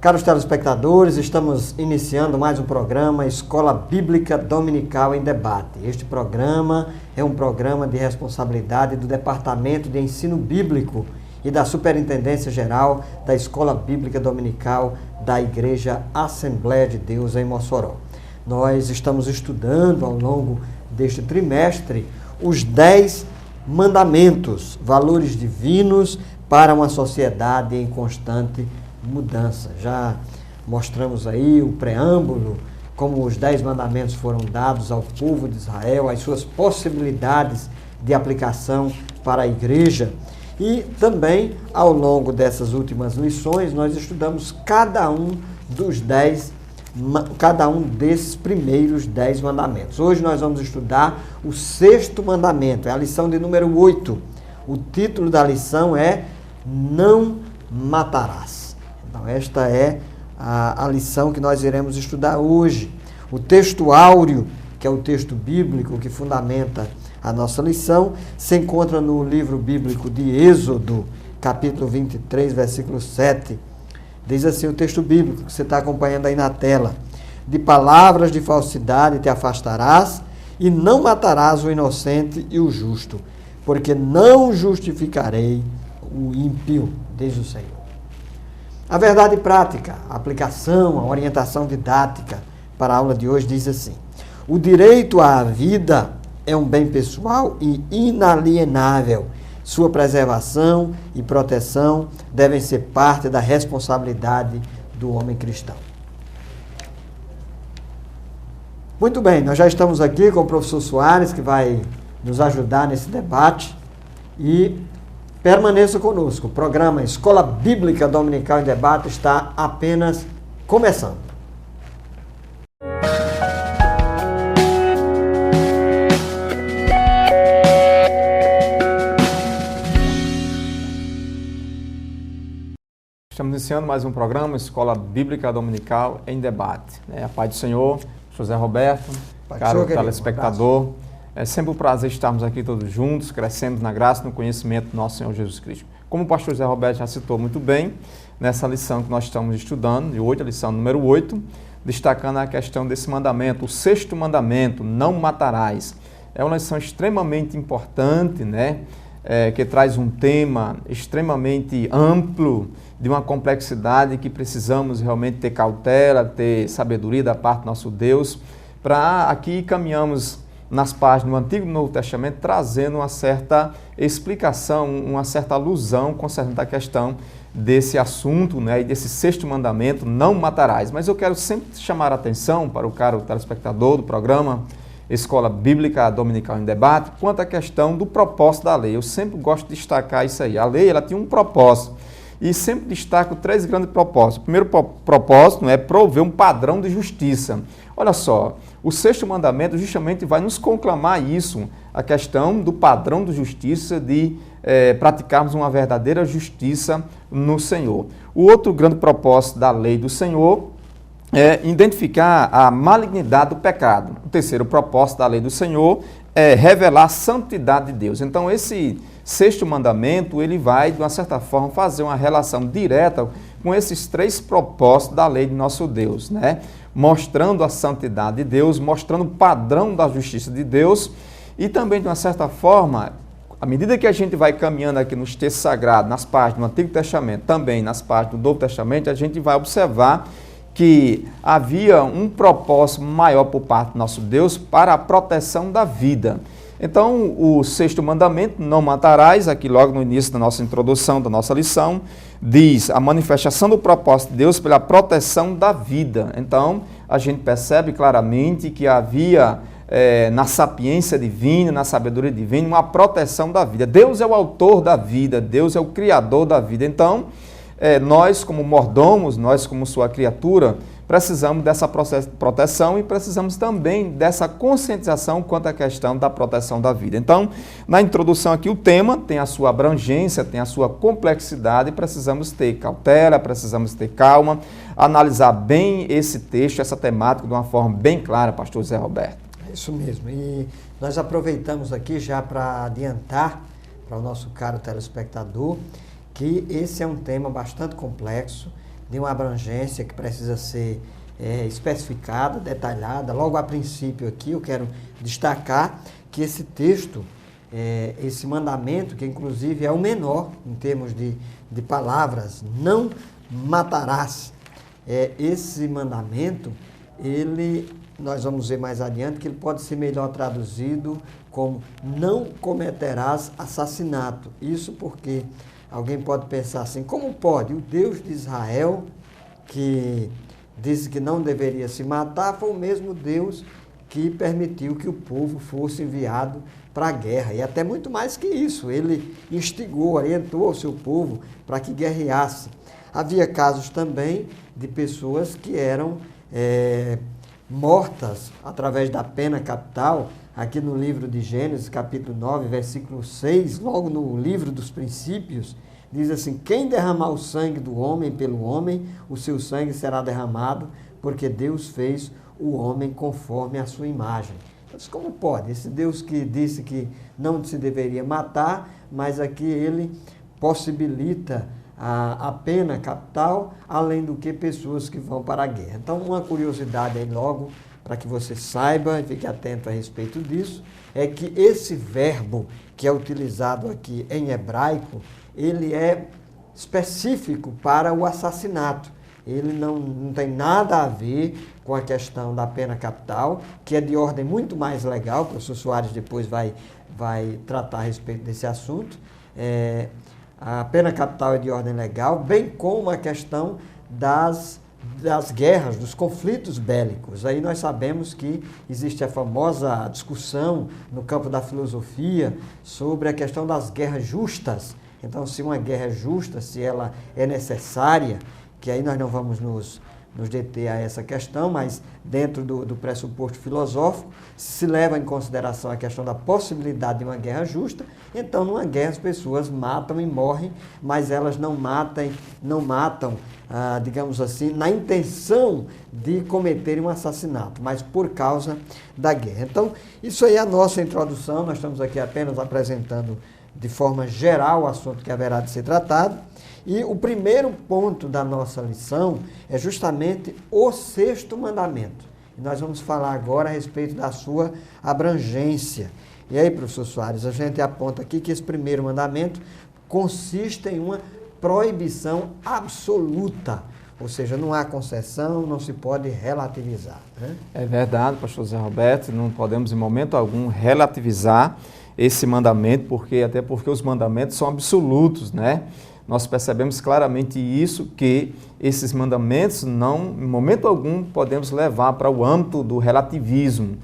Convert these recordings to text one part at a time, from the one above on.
Caros telespectadores, estamos iniciando mais um programa Escola Bíblica Dominical em Debate. Este programa é um programa de responsabilidade do Departamento de Ensino Bíblico e da Superintendência Geral da Escola Bíblica Dominical da Igreja Assembleia de Deus em Mossoró. Nós estamos estudando ao longo deste trimestre os 10 mandamentos, valores divinos para uma sociedade em constante mudança. Já mostramos aí o preâmbulo, como os 10 mandamentos foram dados ao povo de Israel, as suas possibilidades de aplicação para a igreja. E também, ao longo dessas últimas lições, nós estudamos cada um desses primeiros 10 mandamentos. Hoje nós vamos estudar o 6º mandamento, é a lição de número 8. O título da lição é Não Matarás. Então, esta é a lição que nós iremos estudar hoje. O texto áureo, que é o texto bíblico que fundamenta a nossa lição, se encontra no livro bíblico de Êxodo, capítulo 23, versículo 7. Diz assim o texto bíblico que você está acompanhando aí na tela. De palavras de falsidade te afastarás e não matarás o inocente e o justo, porque não justificarei o ímpio, diz o Senhor. A verdade prática, a aplicação, a orientação didática para a aula de hoje diz assim: o direito à vida é um bem pessoal e inalienável. Sua preservação e proteção devem ser parte da responsabilidade do homem cristão. Muito bem, nós já estamos aqui com o professor Soares, que vai nos ajudar nesse debate, e permaneça conosco. O programa Escola Bíblica Dominical em Debate está apenas começando. Estamos iniciando mais um programa Escola Bíblica Dominical em Debate. A paz do Senhor, José Roberto, caro telespectador. É sempre um prazer estarmos aqui todos juntos, crescendo na graça e no conhecimento do nosso Senhor Jesus Cristo. Como o pastor José Roberto já citou muito bem, nessa lição que nós estamos estudando, de hoje, a lição número 8, destacando a questão desse mandamento, o 6º mandamento, não matarás. É uma lição extremamente importante, que traz um tema extremamente amplo, de uma complexidade que precisamos realmente ter cautela, ter sabedoria da parte do nosso Deus, para aqui caminhamos nas páginas do Antigo e do Novo Testamento, trazendo uma certa explicação, uma certa alusão concernente à questão desse assunto, e desse 6º mandamento, não matarás. Mas eu quero sempre chamar a atenção para o caro telespectador do programa Escola Bíblica Dominical em Debate, quanto à questão do propósito da lei. Eu sempre gosto de destacar isso aí. A lei, ela tinha um propósito, e sempre destaco 3 grandes propósitos. O primeiro propósito é prover um padrão de justiça. Olha só, o 6º mandamento justamente vai nos conclamar isso, a questão do padrão de justiça, de praticarmos uma verdadeira justiça no Senhor. O outro grande propósito da lei do Senhor é identificar a malignidade do pecado. O terceiro propósito da lei do Senhor é revelar a santidade de Deus. Então, esse 6º mandamento, ele vai, de uma certa forma, fazer uma relação direta com esses 3 propósitos da lei de nosso Deus, mostrando a santidade de Deus, mostrando o padrão da justiça de Deus, e também, de uma certa forma, à medida que a gente vai caminhando aqui nos textos sagrados, nas páginas do Antigo Testamento, também nas páginas do Novo Testamento, a gente vai observar que havia um propósito maior por parte do nosso Deus para a proteção da vida. Então, o 6º mandamento, não matarás, aqui logo no início da nossa introdução, da nossa lição, diz a manifestação do propósito de Deus pela proteção da vida. Então, a gente percebe claramente que havia na sapiência divina, na sabedoria divina, uma proteção da vida. Deus é o autor da vida, Deus é o criador da vida. Então, nós como mordomos, nós como sua criatura, precisamos dessa proteção e precisamos também dessa conscientização quanto à questão da proteção da vida. Então, na introdução aqui, o tema tem a sua abrangência, tem a sua complexidade e precisamos ter cautela, precisamos ter calma, analisar bem esse texto, essa temática de uma forma bem clara, pastor Zé Roberto. É isso mesmo. E nós aproveitamos aqui já para adiantar para o nosso caro telespectador que esse é um tema bastante complexo, de uma abrangência que precisa ser especificada, detalhada. Logo a princípio aqui eu quero destacar que esse texto, esse mandamento, que inclusive é o menor em termos de palavras, não matarás, esse mandamento, nós vamos ver mais adiante que ele pode ser melhor traduzido como não cometerás assassinato. Isso porque alguém pode pensar assim, como pode? O Deus de Israel, que disse que não deveria se matar, foi o mesmo Deus que permitiu que o povo fosse enviado para a guerra. E até muito mais que isso, ele instigou, orientou o seu povo para que guerreasse. Havia casos também de pessoas que eram mortas através da pena capital. Aqui no livro de Gênesis, capítulo 9, versículo 6, logo no livro dos princípios, diz assim: quem derramar o sangue do homem pelo homem, o seu sangue será derramado, porque Deus fez o homem conforme a sua imagem. Mas como pode? Esse Deus que disse que não se deveria matar, mas aqui ele possibilita a pena capital, além do que pessoas que vão para a guerra. Então, uma curiosidade aí logo, para que você saiba e fique atento a respeito disso, é que esse verbo que é utilizado aqui em hebraico, ele é específico para o assassinato. Ele não tem nada a ver com a questão da pena capital, que é de ordem muito mais legal. O professor Soares depois vai tratar a respeito desse assunto. A pena capital é de ordem legal, bem como a questão das guerras, dos conflitos bélicos. Aí nós sabemos que existe a famosa discussão no campo da filosofia sobre a questão das guerras justas. Então, se uma guerra é justa, se ela é necessária, que aí nós não vamos nos deter a essa questão, mas dentro do pressuposto filosófico, se leva em consideração a questão da possibilidade de uma guerra justa. Então, numa guerra as pessoas matam e morrem, mas elas não matam, digamos assim, na intenção de cometerem um assassinato, mas por causa da guerra. Então, isso aí é a nossa introdução. Nós estamos aqui apenas apresentando de forma geral o assunto que haverá de ser tratado. E o primeiro ponto da nossa lição é justamente o sexto mandamento. E nós vamos falar agora a respeito da sua abrangência. E aí, professor Soares, a gente aponta aqui que esse primeiro mandamento consiste em uma proibição absoluta. Ou seja, não há concessão, não se pode relativizar, né? É verdade, pastor Zé Roberto, não podemos em momento algum relativizar esse mandamento, até porque os mandamentos são absolutos, né? Nós percebemos claramente isso, que esses mandamentos não, em momento algum, podemos levar para o âmbito do relativismo.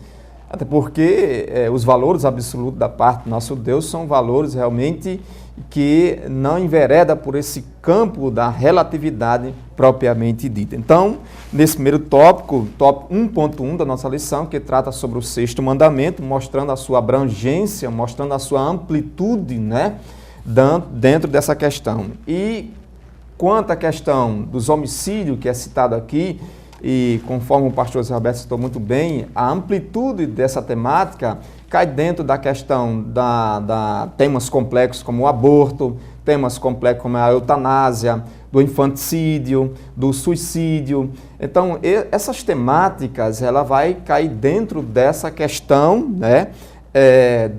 Até porque os valores absolutos da parte do nosso Deus são valores realmente que não envereda por esse campo da relatividade propriamente dita. Então, nesse primeiro tópico 1.1 da nossa lição, que trata sobre o sexto mandamento, mostrando a sua abrangência, mostrando a sua amplitude, né, dentro dessa questão. E quanto à questão dos homicídios, que é citado aqui, e conforme o pastor Zé Roberto citou muito bem, a amplitude dessa temática cai dentro da questão da temas complexos como o aborto, temas complexos como a eutanásia, do infanticídio, do suicídio. Então, essas temáticas, ela vai cair dentro dessa questão, né,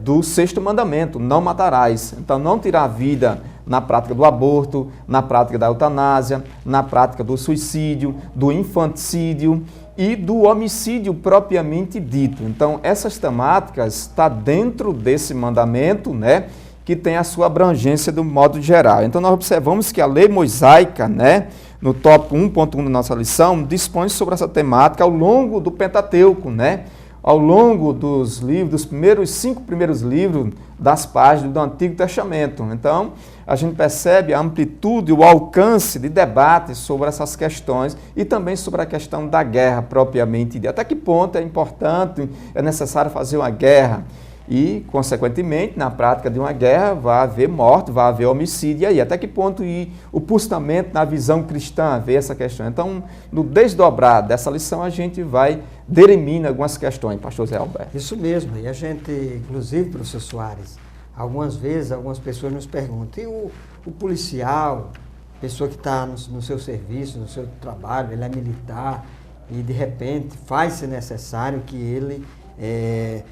do sexto mandamento, não matarás. Então, não tirar a vida na prática do aborto, na prática da eutanásia, na prática do suicídio, do infanticídio e do homicídio propriamente dito. Então, essas temáticas estão dentro desse mandamento, né, que tem a sua abrangência do modo geral. Então, nós observamos que a lei mosaica, né, no tópico 1.1 da nossa lição, dispõe sobre essa temática ao longo do Pentateuco, né, ao longo dos livros, dos 5 primeiros livros das páginas do Antigo Testamento. Então, a gente percebe a amplitude, o alcance de debate sobre essas questões e também sobre a questão da guerra propriamente dita. Até que ponto é importante, é necessário fazer uma guerra? E, consequentemente, na prática de uma guerra, vai haver morte, vai haver homicídio. E aí, até que ponto o posicionamento na visão cristã vê essa questão? Então, no desdobrar dessa lição, a gente vai derimindo algumas questões, pastor Zé Alberto. Isso mesmo. E a gente, inclusive, professor Soares, algumas vezes, algumas pessoas nos perguntam, e o policial, pessoa que está no seu serviço, no seu trabalho, ele é militar e de repente faz-se necessário que ele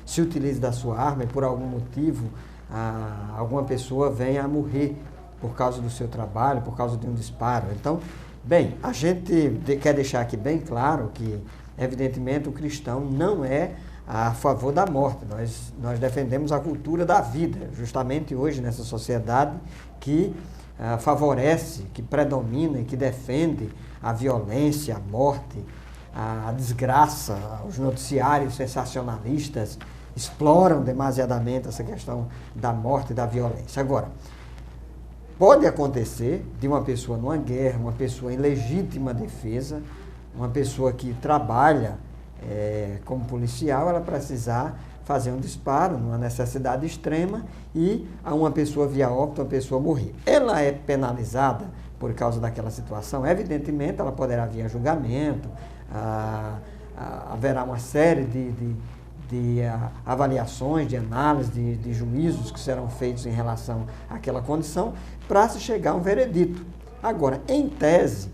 se utilize da sua arma e por algum motivo alguma pessoa venha a morrer por causa do seu trabalho, por causa de um disparo. Então, bem, a gente quer deixar aqui bem claro que, evidentemente, o cristão não é a favor da morte. Nós defendemos a cultura da vida, justamente hoje nessa sociedade que favorece, que predomina e que defende a violência, a morte, a desgraça. Os noticiários sensacionalistas exploram demasiadamente essa questão da morte e da violência. Agora, pode acontecer de uma pessoa numa guerra, uma pessoa em legítima defesa, uma pessoa que trabalha como policial, ela precisar fazer um disparo numa necessidade extrema e a uma pessoa via óbito, uma pessoa morrer. Ela é penalizada por causa daquela situação? Evidentemente, ela poderá vir a julgamento, haverá uma série de avaliações, de análise, de juízos que serão feitos em relação àquela condição para se chegar a um veredito. Agora, em tese,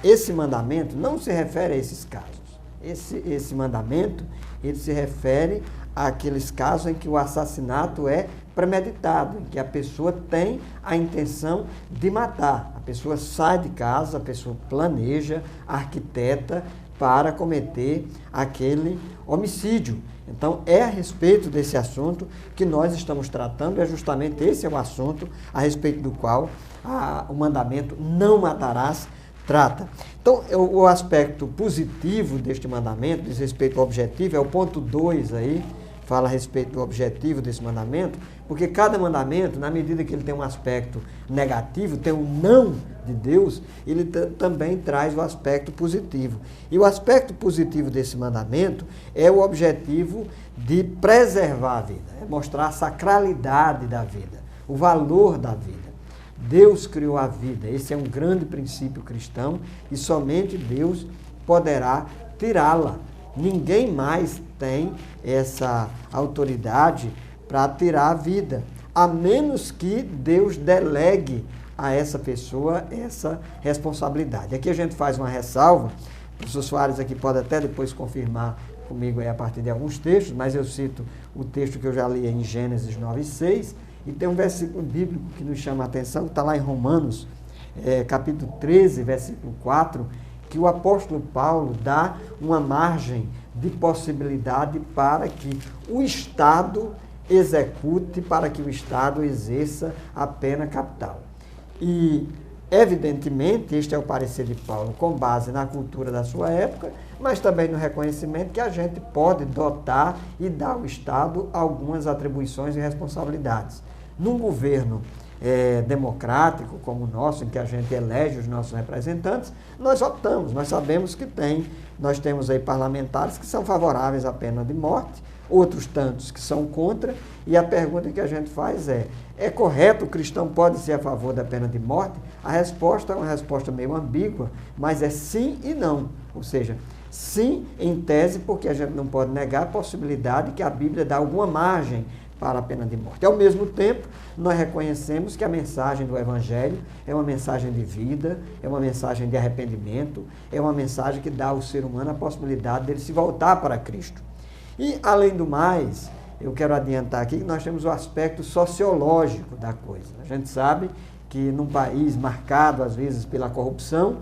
esse mandamento não se refere a esses casos. Esse mandamento, ele se refere àqueles casos em que o assassinato é premeditado, em que a pessoa tem a intenção de matar. A pessoa sai de casa, a pessoa planeja, arquiteta para cometer aquele homicídio. Então, é a respeito desse assunto que nós estamos tratando, é justamente esse o assunto a respeito do qual o mandamento não matarás trata. Então, o aspecto positivo deste mandamento, diz respeito ao objetivo, é o ponto 2 aí, fala a respeito do objetivo desse mandamento, porque cada mandamento, na medida que ele tem um aspecto negativo, tem um não de Deus, ele também traz o aspecto positivo. E o aspecto positivo desse mandamento é o objetivo de preservar a vida, é mostrar a sacralidade da vida, o valor da vida. Deus criou a vida, esse é um grande princípio cristão e somente Deus poderá tirá-la. Ninguém mais tem essa autoridade para tirar a vida, a menos que Deus delegue a essa pessoa essa responsabilidade. Aqui a gente faz uma ressalva, o professor Soares aqui pode até depois confirmar comigo aí a partir de alguns textos, mas eu cito o texto que eu já li em Gênesis 9:6, e tem um versículo bíblico que nos chama a atenção, que está lá em Romanos, capítulo 13, versículo 4, que o apóstolo Paulo dá uma margem de possibilidade para que o Estado execute, para que o Estado exerça a pena capital. E, evidentemente, este é o parecer de Paulo com base na cultura da sua época, mas também no reconhecimento que a gente pode dotar e dar ao Estado algumas atribuições e responsabilidades. Num governo democrático como o nosso, em que a gente elege os nossos representantes, nós optamos, nós sabemos que nós temos aí parlamentares que são favoráveis à pena de morte, outros tantos que são contra, e a pergunta que a gente faz é correto, o cristão pode ser a favor da pena de morte? A resposta é uma resposta meio ambígua, mas é sim e não, ou seja, sim em tese, porque a gente não pode negar a possibilidade que a Bíblia dá alguma margem para a pena de morte. Ao mesmo tempo, nós reconhecemos que a mensagem do Evangelho é uma mensagem de vida, é uma mensagem de arrependimento, é uma mensagem que dá ao ser humano a possibilidade dele se voltar para Cristo. E, além do mais, eu quero adiantar aqui que nós temos o aspecto sociológico da coisa. A gente sabe que num país marcado, às vezes, pela corrupção,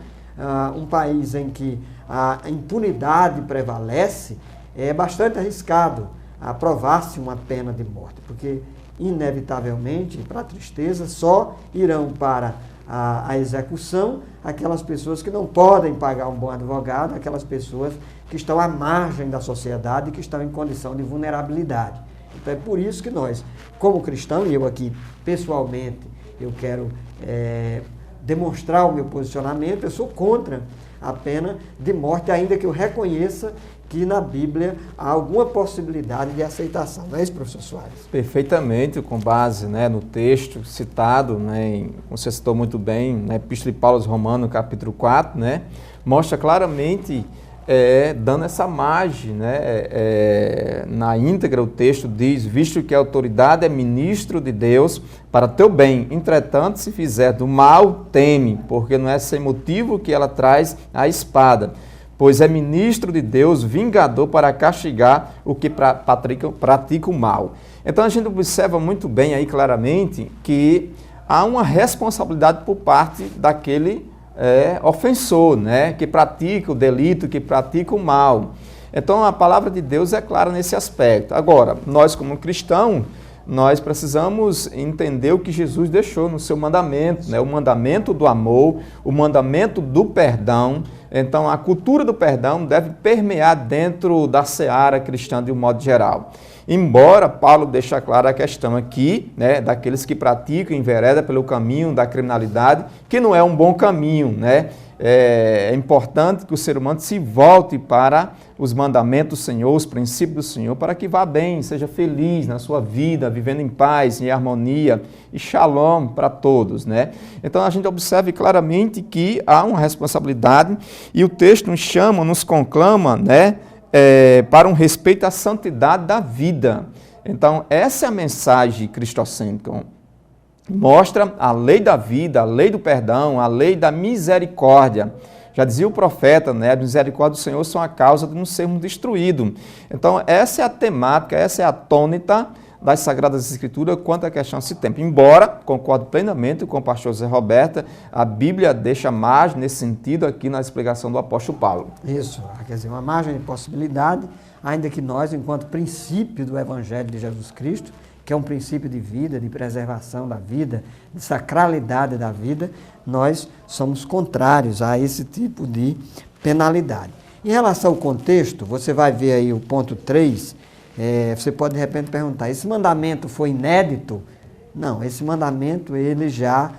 um país em que a impunidade prevalece, é bastante arriscado aprovar-se uma pena de morte, porque, inevitavelmente, para a tristeza, só irão para a execução aquelas pessoas que não podem pagar um bom advogado, aquelas pessoas que estão à margem da sociedade e que estão em condição de vulnerabilidade. Então é por isso que nós, como cristãos, e eu aqui pessoalmente, eu quero demonstrar o meu posicionamento, eu sou contra a pena de morte, ainda que eu reconheça que na Bíblia há alguma possibilidade de aceitação. Não é isso, professor Soares? Perfeitamente, com base no texto citado, como você citou muito bem, na Epístola de Paulo aos Romanos, capítulo 4, mostra claramente dando essa margem, né? Na íntegra o texto diz, visto que a autoridade é ministro de Deus para teu bem, entretanto se fizer do mal, teme, porque não é sem motivo que ela traz a espada, pois é ministro de Deus, vingador para castigar o que pratica o mal. Então a gente observa muito bem aí claramente que há uma responsabilidade por parte daquele ofensor, né, que pratica o delito, que pratica o mal. Então a palavra de Deus é clara nesse aspecto. Agora, nós como cristãos, nós precisamos entender o que Jesus deixou no seu mandamento, né, o mandamento do amor, o mandamento do perdão. Então a cultura do perdão deve permear dentro da seara cristã de um modo geral. Embora Paulo deixe clara a questão aqui, né, daqueles que praticam, envereda pelo caminho da criminalidade, que não é um bom caminho, né? É importante que o ser humano se volte para os mandamentos do Senhor, os princípios do Senhor, para que vá bem, seja feliz na sua vida, vivendo em paz, em harmonia e shalom para todos, né? Então a gente observa claramente que há uma responsabilidade e o texto nos chama, nos conclama, né? Para um respeito à santidade da vida. Então, essa é a mensagem cristocêntrica. Mostra a lei da vida, a lei do perdão, a lei da misericórdia. Já dizia o profeta, né? A misericórdia do Senhor são a causa de não sermos destruídos. Então, essa é a temática, essa é a tônica das Sagradas Escrituras quanto à questão desse tempo. Embora, concordo plenamente com o pastor Zé Roberto, a Bíblia deixa margem nesse sentido aqui na explicação do apóstolo Paulo. Isso, quer dizer, uma margem de possibilidade, ainda que nós, enquanto princípio do Evangelho de Jesus Cristo, que é um princípio de vida, de preservação da vida, de sacralidade da vida, nós somos contrários a esse tipo de penalidade. Em relação ao contexto, você vai ver aí o ponto 3, você pode de repente perguntar, esse mandamento foi inédito? Não, esse mandamento ele já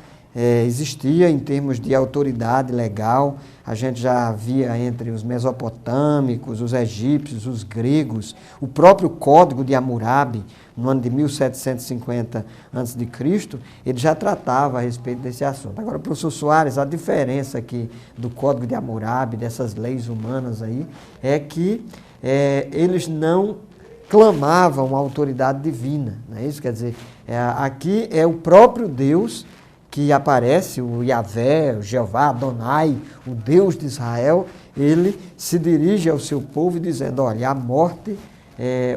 existia em termos de autoridade legal, a gente já via entre os mesopotâmicos, os egípcios, os gregos, o próprio Código de Hammurabi, no ano de 1750 a.C., ele já tratava a respeito desse assunto. Agora, professor Soares, a diferença aqui do Código de Hammurabi, dessas leis humanas aí, é que eles não clamavam a autoridade divina, não é isso? Quer dizer, aqui é o próprio Deus que aparece, o Yahvé, o Jeová, Adonai, o Deus de Israel, ele se dirige ao seu povo dizendo, olha, a morte,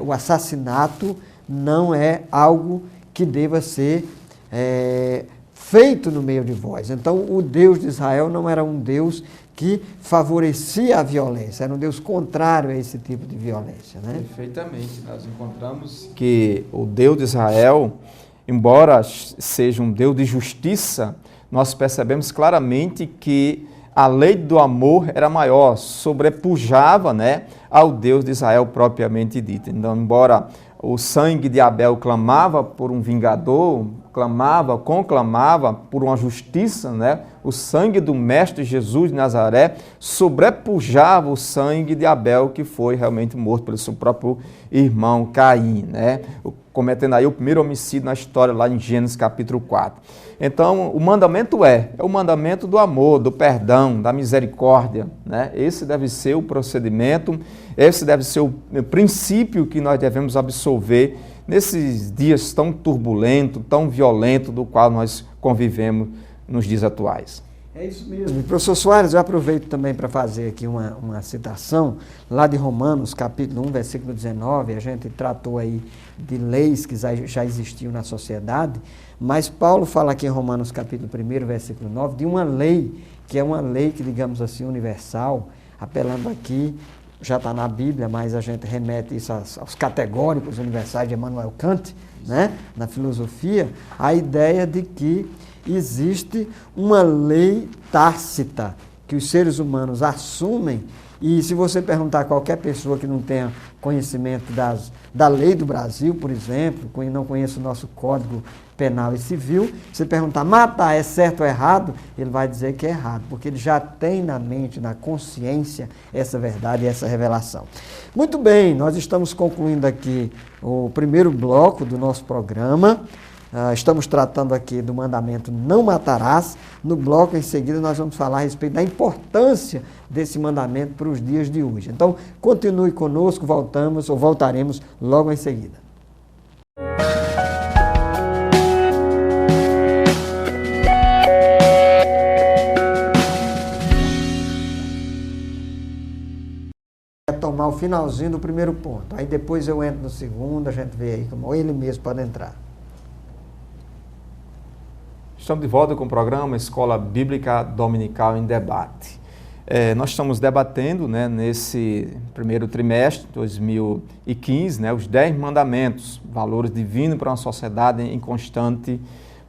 o assassinato não é algo que deva ser feito no meio de vós. Então, o Deus de Israel não era um Deus que favorecia a violência, era um Deus contrário a esse tipo de violência, né? Perfeitamente. Nós encontramos que o Deus de Israel, embora seja um Deus de justiça, nós percebemos claramente que a lei do amor era maior, sobrepujava, né, ao Deus de Israel propriamente dito. Então, embora o sangue de Abel clamava por um vingador, conclamava por uma justiça, né? O sangue do Mestre Jesus de Nazaré sobrepujava o sangue de Abel, que foi realmente morto pelo seu próprio irmão Caim, né? Cometendo aí o primeiro homicídio na história, lá em Gênesis capítulo 4. Então, o mandamento é o mandamento do amor, do perdão, da misericórdia, né? Esse deve ser o procedimento, esse deve ser o princípio que nós devemos absorver nesses dias tão turbulentos, tão violentos, do qual nós convivemos nos dias atuais. É isso mesmo. E, professor Soares, eu aproveito também para fazer aqui uma citação lá de Romanos, capítulo 1, versículo 19, a gente tratou aí de leis que já existiam na sociedade, mas Paulo fala aqui em Romanos, capítulo 1, versículo 9, de uma lei, que é uma lei que, digamos assim, universal, apelando aqui, já está na Bíblia, mas a gente remete isso aos categóricos universais de Immanuel Kant, né, na filosofia, a ideia de que existe uma lei tácita que os seres humanos assumem, e se você perguntar a qualquer pessoa que não tenha conhecimento da lei do Brasil, por exemplo, que não conheça o nosso Código Penal e Civil, se perguntar, matar é certo ou errado, ele vai dizer que é errado, porque ele já tem na mente, na consciência, essa verdade e essa revelação. Muito bem, nós estamos concluindo aqui o primeiro bloco do nosso programa. Estamos tratando aqui do mandamento não matarás. No bloco em seguida nós vamos falar a respeito da importância desse mandamento para os dias de hoje. Então, continue conosco, voltaremos logo em seguida. Tomar o finalzinho do primeiro ponto. Aí depois eu entro no segundo, a gente vê aí como ele mesmo pode entrar. Estamos de volta com o programa Escola Bíblica Dominical em Debate. Nós estamos debatendo, né, nesse primeiro trimestre de 2015, né, os 10 mandamentos, valores divinos para uma sociedade em constante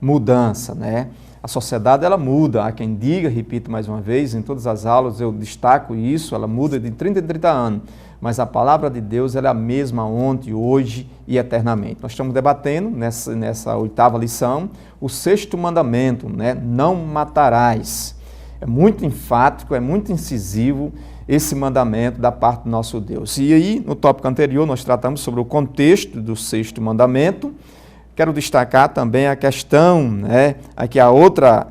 mudança, né? A sociedade, ela muda, há quem diga, repito mais uma vez, em todas as aulas eu destaco isso, ela muda de 30 em 30 anos, mas a palavra de Deus ela é a mesma ontem, hoje e eternamente. Nós estamos debatendo nessa 8ª lição o 6º mandamento, né? Não matarás. É muito enfático, é muito incisivo esse mandamento da parte do nosso Deus. E aí, no tópico anterior, nós tratamos sobre o contexto do 6º mandamento. Quero destacar também a questão, né, aqui a outra,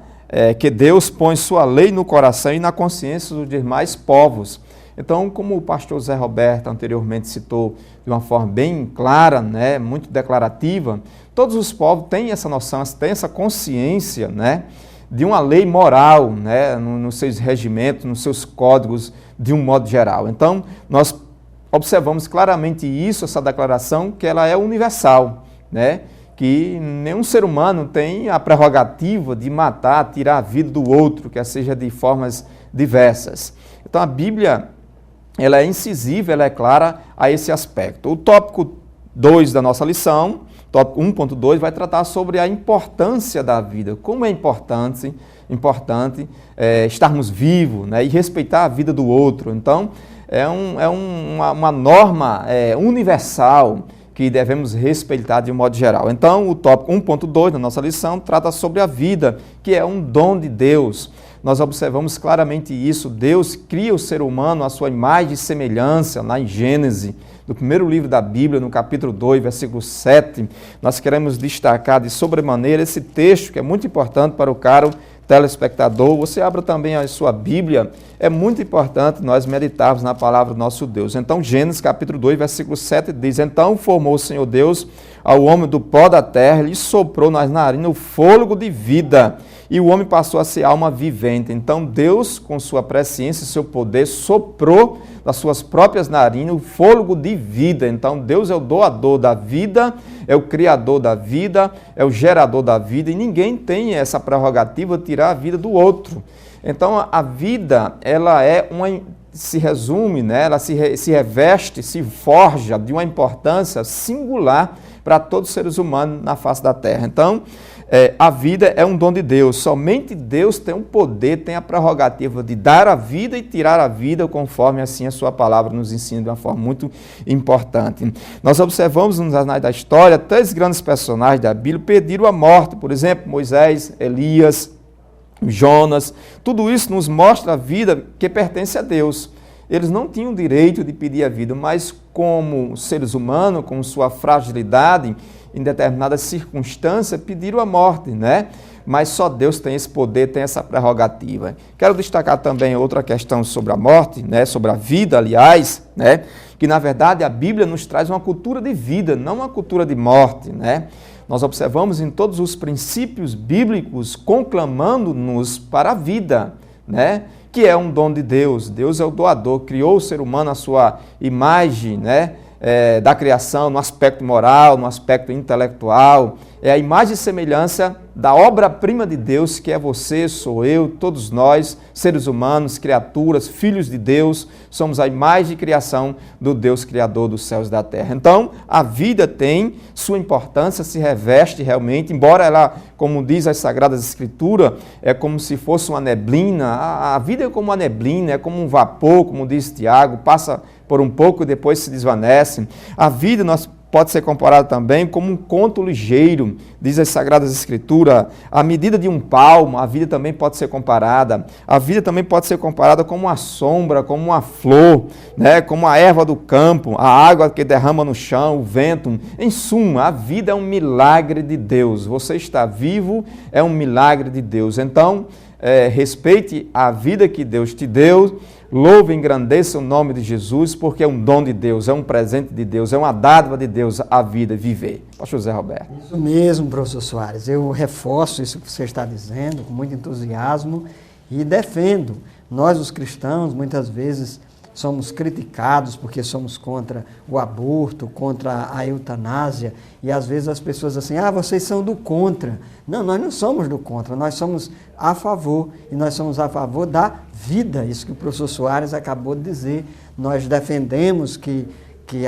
que Deus põe sua lei no coração e na consciência dos demais povos. Então, como o pastor Zé Roberto anteriormente citou de uma forma bem clara, né, muito declarativa, todos os povos têm essa noção, têm essa consciência, né, de uma lei moral, né, nos seus regimentos, nos seus códigos, de um modo geral. Então, nós observamos claramente isso, essa declaração, que ela é universal, né, que nenhum ser humano tem a prerrogativa de matar, tirar a vida do outro, quer seja de formas diversas. Então a Bíblia, ela é incisiva, ela é clara a esse aspecto. O tópico 2 da nossa lição, tópico 1.2, vai tratar sobre a importância da vida, como é importante estarmos vivos, né, e respeitar a vida do outro. Então uma norma universal, que devemos respeitar de um modo geral. Então, o tópico 1.2 da nossa lição trata sobre a vida, que é um dom de Deus. Nós observamos claramente isso. Deus cria o ser humano à sua imagem e semelhança, lá em Gênesis, no primeiro livro da Bíblia, no capítulo 2, versículo 7. Nós queremos destacar de sobremaneira esse texto, que é muito importante para o caro telespectador. Você abra também a sua Bíblia. É muito importante nós meditarmos na palavra do nosso Deus. Então, Gênesis capítulo 2, versículo 7 diz: Então formou o Senhor Deus ao homem do pó da terra, lhe soprou nas narinas o fôlego de vida, e o homem passou a ser alma vivente. Então, Deus, com sua presciência e seu poder, soprou das suas próprias narinas o fôlego de vida. Então, Deus é o doador da vida, é o criador da vida, é o gerador da vida, e ninguém tem essa prerrogativa de tirar a vida do outro. Então, a vida, ela se resume, né? Ela se reveste, se forja de uma importância singular para todos os seres humanos na face da terra. Então, a vida é um dom de Deus. Somente Deus tem o poder, tem a prerrogativa de dar a vida e tirar a vida, conforme assim a sua palavra nos ensina de uma forma muito importante. Nós observamos nos anais da história, 3 grandes personagens da Bíblia pediram a morte. Por exemplo, Moisés, Elias, Jonas. Tudo isso nos mostra a vida que pertence a Deus. Eles não tinham direito de pedir a vida, mas como seres humanos, com sua fragilidade, em determinadas circunstâncias, pediram a morte, né? Mas só Deus tem esse poder, tem essa prerrogativa. Quero destacar também outra questão sobre a morte, né? Sobre a vida, aliás, né? Que na verdade a Bíblia nos traz uma cultura de vida, não uma cultura de morte, né? Nós observamos em todos os princípios bíblicos conclamando-nos para a vida, né? Que é um dom de Deus. Deus é o doador, criou o ser humano à sua imagem, né? Da criação, no aspecto moral, no aspecto intelectual. É a imagem e semelhança da obra-prima de Deus, que é você, sou eu, todos nós, seres humanos, criaturas, filhos de Deus, somos a imagem e criação do Deus Criador dos céus e da terra. Então, a vida tem sua importância, se reveste realmente, embora ela, como diz as Sagradas Escrituras, é como se fosse uma neblina. A vida é como uma neblina, é como um vapor, como diz Tiago, passa por um pouco e depois se desvanece. A vida, nós pode ser comparado também como um conto ligeiro, diz as Sagradas Escrituras, à medida de um palmo, a vida também pode ser comparada, a vida também pode ser comparada como uma sombra, como uma flor, né? Como a erva do campo, a água que derrama no chão, o vento, em suma, a vida é um milagre de Deus, você está vivo, é um milagre de Deus, então, respeite a vida que Deus te deu, louve e engrandeça o nome de Jesus, porque é um dom de Deus, é um presente de Deus, é uma dádiva de Deus a vida e viver. Pastor José Roberto. Isso mesmo, professor Soares. Eu reforço isso que você está dizendo com muito entusiasmo e defendo. Nós, os cristãos, muitas vezes somos criticados porque somos contra o aborto, contra a eutanásia, e às vezes as pessoas assim, vocês são do contra. Não, nós não somos do contra, nós somos a favor, e nós somos a favor da vida, isso que o professor Soares acabou de dizer. Nós defendemos que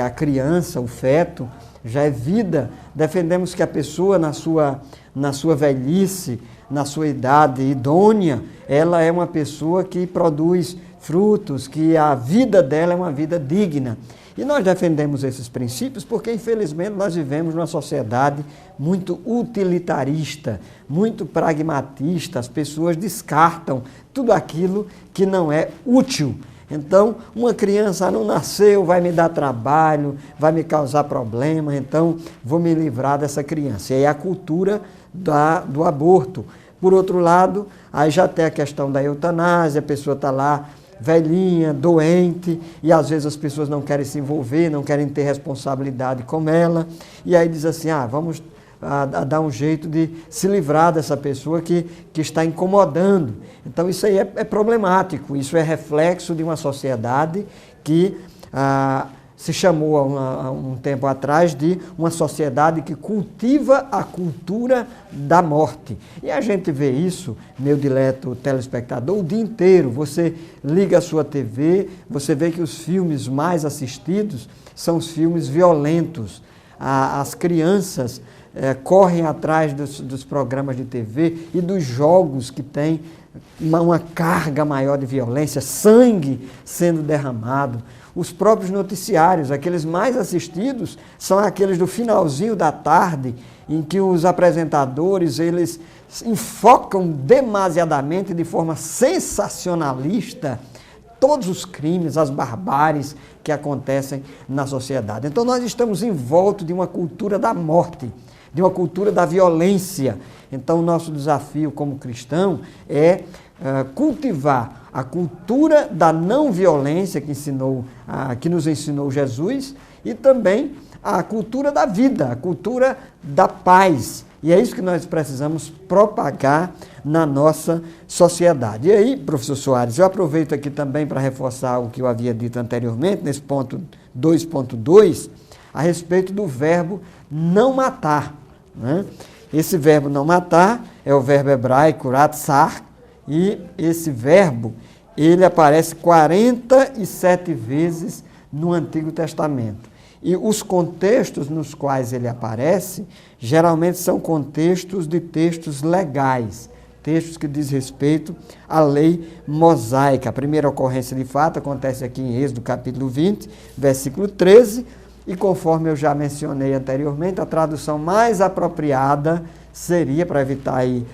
a criança, o feto, já é vida, defendemos que a pessoa na sua velhice, na sua idade idônea, ela é uma pessoa que produz frutos, que a vida dela é uma vida digna. E nós defendemos esses princípios porque, infelizmente, nós vivemos numa sociedade muito utilitarista, muito pragmatista. As pessoas descartam tudo aquilo que não é útil. Então, uma criança não nasceu, vai me dar trabalho, vai me causar problema, então vou me livrar dessa criança. E aí a cultura do aborto. Por outro lado, aí já tem a questão da eutanásia, a pessoa está lá velhinha, doente, e às vezes as pessoas não querem se envolver, não querem ter responsabilidade com ela, e aí diz assim, vamos dar um jeito de se livrar dessa pessoa que está incomodando. Então isso aí é problemático, isso é reflexo de uma sociedade que se chamou há um tempo atrás de uma sociedade que cultiva a cultura da morte. E a gente vê isso, meu dileto telespectador, o dia inteiro. Você liga a sua TV, você vê que os filmes mais assistidos são os filmes violentos. As crianças correm atrás dos programas de TV e dos jogos que têm uma carga maior de violência, sangue sendo derramado. Os próprios noticiários, aqueles mais assistidos, são aqueles do finalzinho da tarde, em que os apresentadores, eles enfocam demasiadamente, de forma sensacionalista, todos os crimes, as barbáries que acontecem na sociedade. Então nós estamos envoltos de uma cultura da morte, de uma cultura da violência. Então o nosso desafio como cristão é cultivar a cultura da não violência que nos ensinou Jesus, e também a cultura da vida, a cultura da paz. E é isso que nós precisamos propagar na nossa sociedade. E aí, professor Soares, eu aproveito aqui também para reforçar o que eu havia dito anteriormente, nesse ponto 2.2, a respeito do verbo não matar, né? Esse verbo não matar é o verbo hebraico ratzar, e esse verbo, ele aparece 47 vezes no Antigo Testamento. E os contextos nos quais ele aparece, geralmente são contextos de textos legais, textos que diz respeito à lei mosaica. A primeira ocorrência de fato acontece aqui em Êxodo capítulo 20, versículo 13, e conforme eu já mencionei anteriormente, a tradução mais apropriada seria, para evitar aí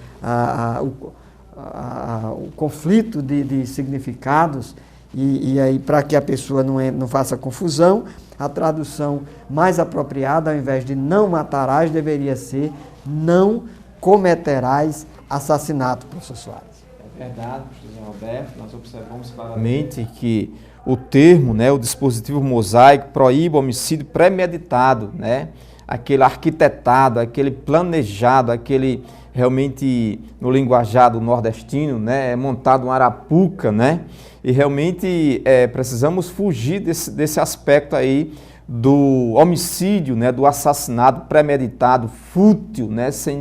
o conflito de significados, e aí para que a pessoa não faça confusão, a tradução mais apropriada, ao invés de não matarás, deveria ser não cometerás assassinato, professor Soares. É verdade, professor Roberto, nós observamos claramente que o termo, né, o dispositivo mosaico, proíbe o homicídio premeditado, né, aquele arquitetado, aquele planejado, aquele realmente, no linguajado nordestino, né, é montado uma arapuca, né, e realmente precisamos fugir desse aspecto aí do homicídio, né, do assassinato premeditado, fútil, né, sem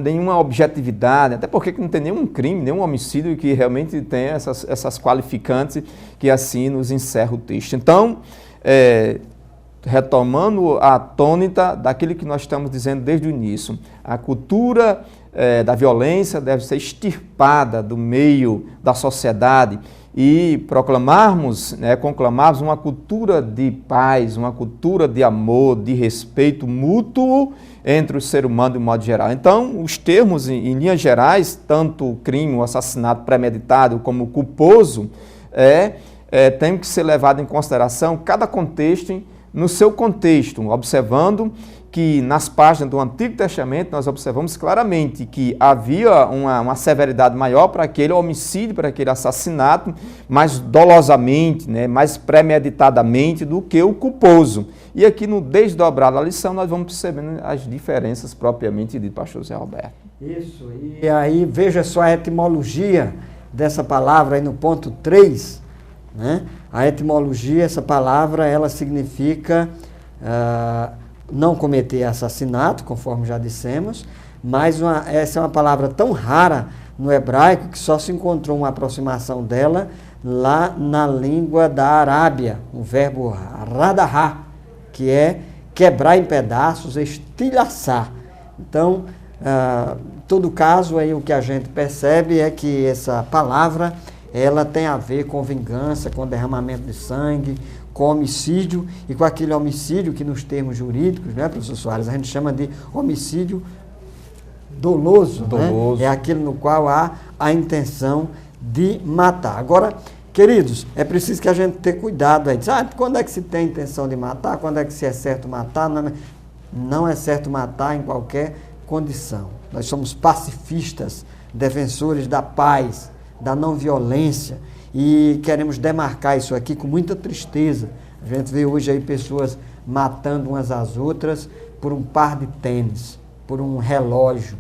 nenhuma objetividade, até porque não tem nenhum crime, nenhum homicídio que realmente tenha essas qualificantes que assim nos encerra o texto. Então, retomando a tônica daquilo que nós estamos dizendo desde o início, a cultura da violência deve ser extirpada do meio da sociedade e proclamarmos, conclamarmos uma cultura de paz, uma cultura de amor, de respeito mútuo entre o ser humano de um modo geral. Então, os termos, em linhas gerais, tanto o crime, o assassinato premeditado, como o culposo, tem que ser levado em consideração cada contexto no seu contexto, observando que nas páginas do Antigo Testamento nós observamos claramente que havia uma severidade maior para aquele homicídio, para aquele assassinato, mais dolosamente, mais premeditadamente do que o culposo. E aqui no desdobrar da lição nós vamos percebendo as diferenças propriamente dito, pastor Zé Roberto. Isso, e aí veja só a etimologia dessa palavra aí no ponto 3, A etimologia, essa palavra, ela significa não cometer assassinato, conforme já dissemos, mas essa é uma palavra tão rara no hebraico que só se encontrou uma aproximação dela lá na língua da Arábia, o verbo radahá, que é quebrar em pedaços, estilhaçar. Então, em todo caso, aí, o que a gente percebe é que essa palavra ela tem a ver com vingança, com derramamento de sangue, com homicídio e com aquele homicídio que nos termos jurídicos, professor Soares, a gente chama de homicídio doloso. É aquele no qual há a intenção de matar. Agora, queridos, é preciso que a gente tenha cuidado aí. Quando é que se tem a intenção de matar? Quando é que se é certo matar? Não é certo matar em qualquer condição. Nós somos pacifistas, defensores da paz, da não violência, e queremos demarcar isso aqui com muita tristeza. A gente vê hoje aí pessoas matando umas às outras por um par de tênis, por um relógio,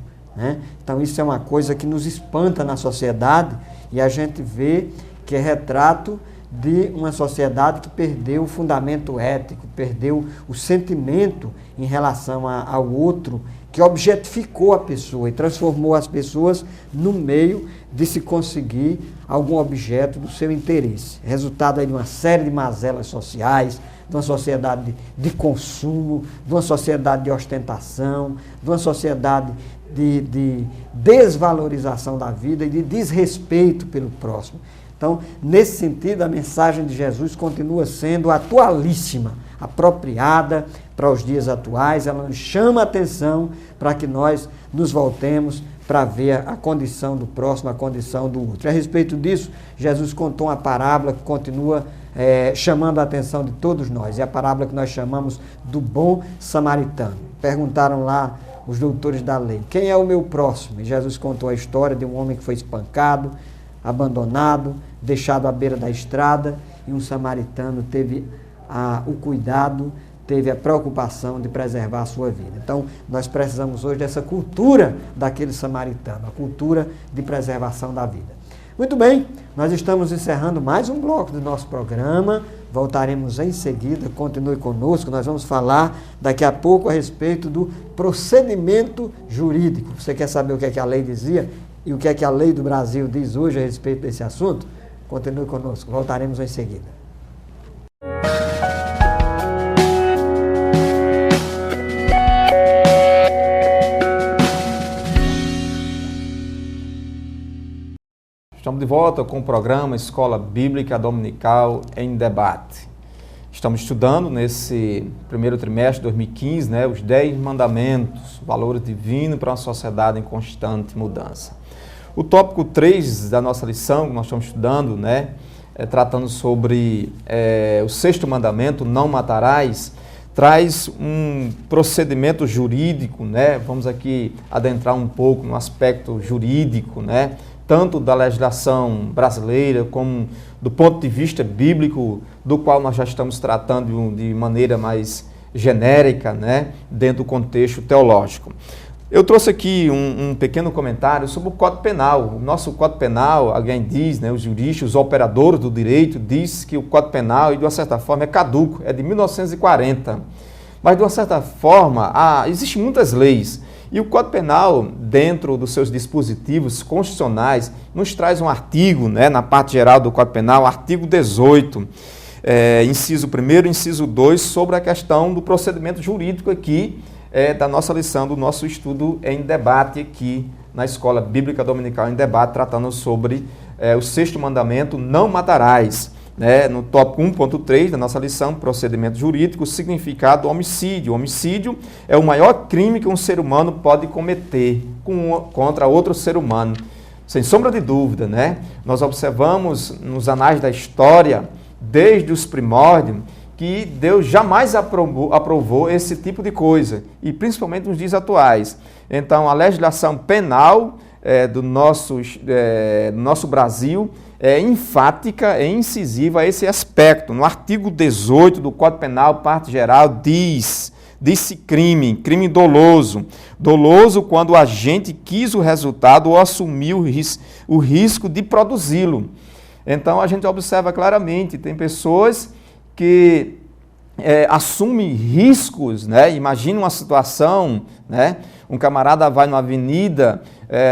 Então isso é uma coisa que nos espanta na sociedade, e a gente vê que é retrato de uma sociedade que perdeu o fundamento ético, perdeu o sentimento em relação ao outro, que objetificou a pessoa e transformou as pessoas no meio de se conseguir algum objeto do seu interesse. Resultado aí de uma série de mazelas sociais, de uma sociedade de consumo, de uma sociedade de ostentação, de uma sociedade de desvalorização da vida e de desrespeito pelo próximo. Então, nesse sentido, a mensagem de Jesus continua sendo atualíssima, apropriada para os dias atuais. Ela nos chama a atenção para que nós nos voltemos para ver a condição do próximo, a condição do outro. A respeito disso, Jesus contou uma parábola que continua chamando a atenção de todos nós. É a parábola que nós chamamos do bom samaritano. Perguntaram lá os doutores da lei, quem é o meu próximo? E Jesus contou a história de um homem que foi espancado, abandonado, deixado à beira da estrada, e um samaritano teve o cuidado, teve a preocupação de preservar a sua vida. Então, nós precisamos hoje dessa cultura daquele samaritano, a cultura de preservação da vida. Muito bem, nós estamos encerrando mais um bloco do nosso programa, voltaremos em seguida, continue conosco, nós vamos falar daqui a pouco a respeito do procedimento jurídico. Você quer saber o que é que a lei dizia e o que é que a lei do Brasil diz hoje a respeito desse assunto? Continue conosco, voltaremos em seguida. Estamos de volta com o programa Escola Bíblica Dominical em Debate. Estamos estudando nesse primeiro trimestre de 2015, os 10 mandamentos, valores divinos para uma sociedade em constante mudança. O tópico 3 da nossa lição, que nós estamos estudando, tratando sobre o 6º mandamento, não matarás, traz um procedimento jurídico, Vamos aqui adentrar um pouco no aspecto jurídico, tanto da legislação brasileira como do ponto de vista bíblico, do qual nós já estamos tratando de maneira mais genérica, dentro do contexto teológico. Eu trouxe aqui um pequeno comentário sobre o Código Penal. O nosso Código Penal, alguém diz, os juristas, os operadores do direito, diz que o Código Penal, de uma certa forma, é caduco, é de 1940. Mas, de uma certa forma, existem muitas leis. E o Código Penal, dentro dos seus dispositivos constitucionais, nos traz um artigo, na parte geral do Código Penal, artigo 18, inciso 1º e inciso 2, sobre a questão do procedimento jurídico aqui, da nossa lição, do nosso estudo em debate aqui na Escola Bíblica Dominical em Debate, tratando sobre o 6º mandamento, não matarás. Né? No tópico 1.3 da nossa lição, procedimento jurídico, o significado do homicídio. O homicídio é o maior crime que um ser humano pode cometer contra outro ser humano. Sem sombra de dúvida, né? Nós observamos nos anais da história, desde os primórdios, que Deus jamais aprovou esse tipo de coisa, e principalmente nos dias atuais. Então, a legislação penal do nosso Brasil é enfática, é incisiva a esse aspecto. No artigo 18 do Código Penal, parte geral, diz-se crime doloso. Doloso quando o agente quis o resultado ou assumiu o risco de produzi-lo. Então, a gente observa claramente, tem pessoas que assumem riscos, né? Imagina uma situação, né? Um camarada vai numa avenida,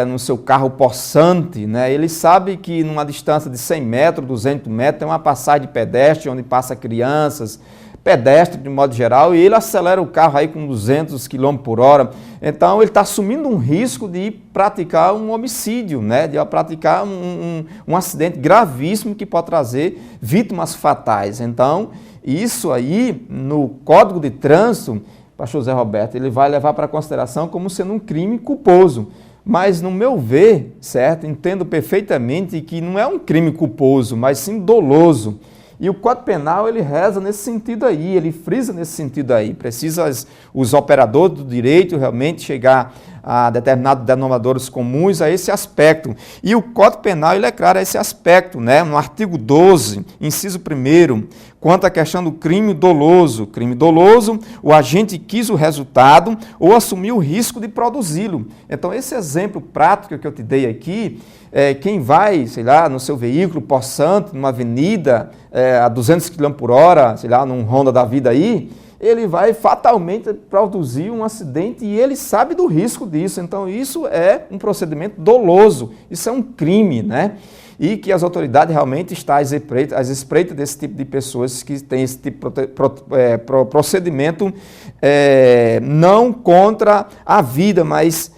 no seu carro possante, né? Ele sabe que numa distância de 100 metros, 200 metros, tem uma passagem de pedestre onde passa crianças, pedestre de modo geral, e ele acelera o carro aí com 200 km por hora. Então, ele está assumindo um risco de praticar um homicídio, né? De praticar um acidente gravíssimo que pode trazer vítimas fatais. Então, isso aí, no Código de Trânsito, pastor Zé Roberto, ele vai levar para consideração como sendo um crime culposo. Mas, no meu ver, certo, entendo perfeitamente que não é um crime culposo, mas sim doloso. E o Código Penal, ele reza nesse sentido aí, ele frisa nesse sentido aí. Precisa os operadores do direito realmente chegar a determinados denominadores comuns a esse aspecto. E o Código Penal, ele é claro a esse aspecto, né? No artigo 12, inciso 1º, quanto à questão do crime doloso. Crime doloso, o agente quis o resultado ou assumiu o risco de produzi-lo. Então, esse exemplo prático que eu te dei aqui, quem vai, sei lá, no seu veículo possante, numa avenida, a 200 km por hora, sei lá, num Honda da vida aí, ele vai fatalmente produzir um acidente e ele sabe do risco disso. Então, isso é um procedimento doloso, isso é um crime, né? E que as autoridades realmente estão às espreitas desse tipo de pessoas que têm esse tipo de procedimento não contra a vida, mas